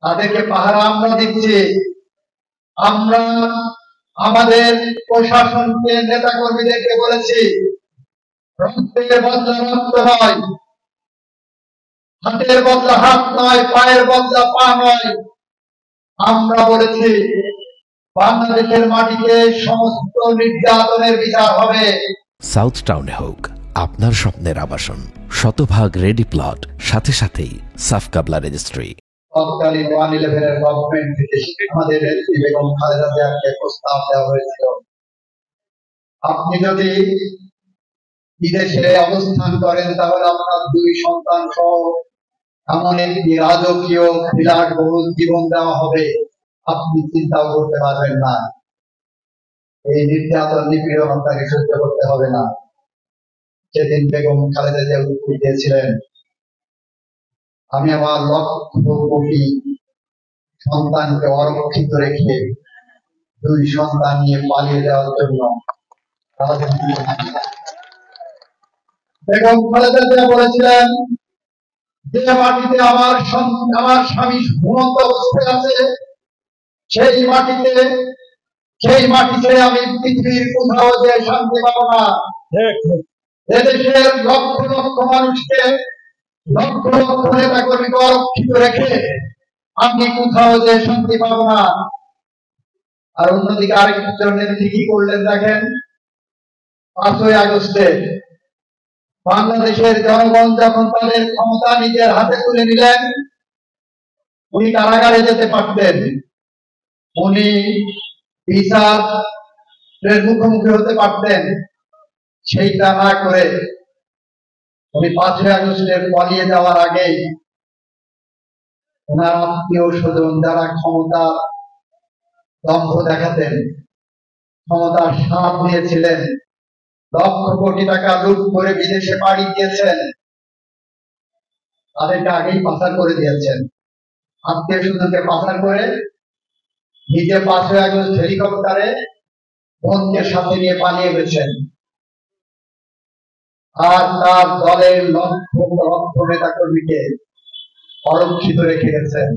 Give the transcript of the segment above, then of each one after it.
তাদেরকে পাহারা আমরা দিচ্ছি। আমরা আমাদের প্রশাসনকে, নেতা কর্মীদেরকে বলেছি, রক্তের বদলা রক্ত নয়, হাতের বদলা হাত নয়, পায়ের বদলা পা নয়। আমরা বলেছি বাংলাদেশের মাটিতে সমস্ত নির্যাতনের বিচার হবে। সাউথ টাউনে হোক আপনার স্বপ্নের আবাসন, শতভাগ রেডি প্লট, সাথে সাথেই সাফ কাবলা রেজিস্ট্রি। তৎকালীন 111 গভর্নমেন্ট থেকে আমাদের বেগম খালেদা জিয়াকে প্রস্তাব দেওয়া হয়েছিল, আপনি যদি বিদেশে অবস্থান করেন তাহলে আপনার 2 সন্তান সহ এমন একটি রাজকীয় বিলাসবহুল জীবন দেওয়া হবে, আপনি চিন্তাও করতে পারবেন না। এই নির্যাতন নিপীড়ন আপনাকে সহ্য করতে হবে না। সেদিন বেগম খালেদা জিয়া উত্তর দিয়েছিলেন, আমি আমার লক্ষ কোটি সন্তানকে অরক্ষিত রেখে 2 সন্তান নিয়ে পালিয়ে যাওয়ার জন্য বেগম খালেদা জিয়া বলেছিলেন, যে মাটিতে আমার স্বামী ঘুমন্ত অবস্থায় আছে, সেই মাটি ছেড়ে আমি পৃথিবীর কোথাও যে শান্তি পাবো না। এদেশের লক্ষ লক্ষ মানুষকে, লক্ষ লক্ষ নেতা কর্মীকে অরক্ষিত রেখে আমি কোথাও যে শান্তি পাবো না। আর অন্যদিকে আরেকজন নেত্রী কি করলেন দেখেন, 5ই আগস্টে বাংলাদেশের জনগণ যখন তাদের ক্ষমতা নিজের হাতে তুলে নিলেন, উনি কারাগারে যেতে পারতেন, উনি বিচারের মুখোমুখি হতে পারতেন। সেইটা না করে উনি 5ই আগস্টের পালিয়ে যাওয়ার আগেই ওনার আত্মীয় স্বজন যারা ক্ষমতা দম্ভ দেখাতেন, ক্ষমতার স্বাদ নিয়েছিলেন, লক্ষ কোটি টাকা লুট করে বিদেশে পাড়ি দিয়েছেন, তাদেরকে আগেই পাচার করে দিয়েছেন। আত্মীয় স্বজনকে পাচার করে নিজে 5ই আগস্ট হেলিকপ্টারে বোনকে সাথে নিয়ে পালিয়ে গেছেন। আর তার দলের লক্ষ লক্ষ নেতা কর্মীকে অরক্ষিত রেখে গেছেন।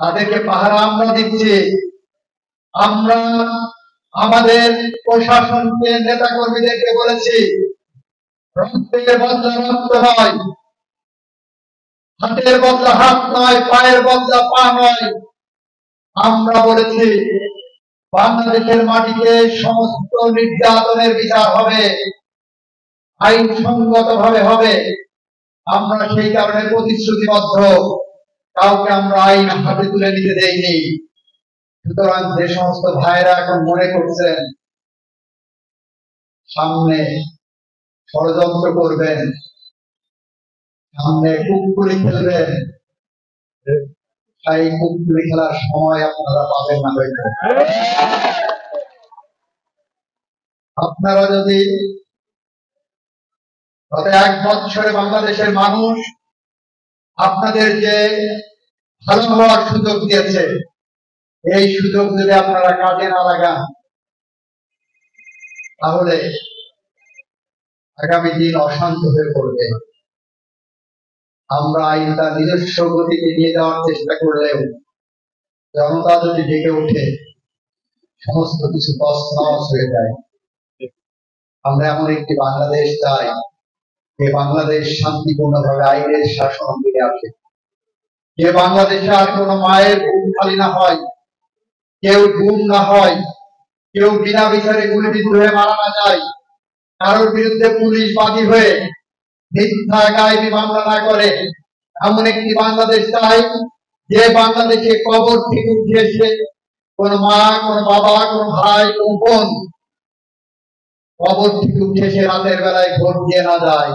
তাদেরকে পাহারা আমরা দিচ্ছি। আমরা আমাদের প্রশাসনকে, নেতা কর্মীদেরকে বলেছি, রক্তের বদলা রক্ত নয়, হাতের বদলা হাত নয়, পায়ের বদলা পা নয়। আমরা বলেছি বাংলাদেশের মাটিতে সমস্ত নির্যাতনের বিচার হবে, আইনসঙ্গত ভাবে হবে। আমরা সেই কারণে প্রতিশ্রুতিবদ্ধ, কাউকে আমরা আইন হাতে তুলে নিতে দেইনি। সুতরাং যে সমস্ত ভাইরা এখন মনে করছেন সামনে ষড়যন্ত্র করবেন, সামনে কুকুরি খেলবেন, সেই কুকুরি খেলার সময় আপনারা পাবেন না। হয়তো আপনারা যদি গত 1 বছরে বাংলাদেশের মানুষ আপনাদের যে ভালো হওয়ার সুযোগ দিয়েছে, এই সুযোগ যদি আপনারা কাজে না লাগান তাহলে আগামী দিন অশান্ত হয়ে পড়বে। আমরা আইনটা নিজস্ব গতিতে নিয়ে যাওয়ার চেষ্টা করলেও জনতা যদি ডেকে ওঠে, সমস্ত কিছু তছনছ হয়ে যায়। আমরা এমন একটি বাংলাদেশ চাই যে বাংলাদেশ শান্তিপূর্ণভাবে আইনের শাসন ফিরে আসে, যে বাংলাদেশে আর কোনো মায়ের বুক খালি না হয়, কেউ গুম না হয়, কেউ বিনা বিচারে গুলিবিদ্ধ হয়ে মারা না যায়, কারোর বিরুদ্ধে পুলিশ বাদী হয়ে মিথ্যা গায়েবী মামলা না করে। এমন একটি বাংলাদেশ চাই যে বাংলাদেশে কবর থেকে উঠে এসে কোন মা, কোন বাবা, কোন ভাই, কোন বোন কবর থেকে উঠে এসে রাতের বেলায় ভোট দিয়ে না যায়।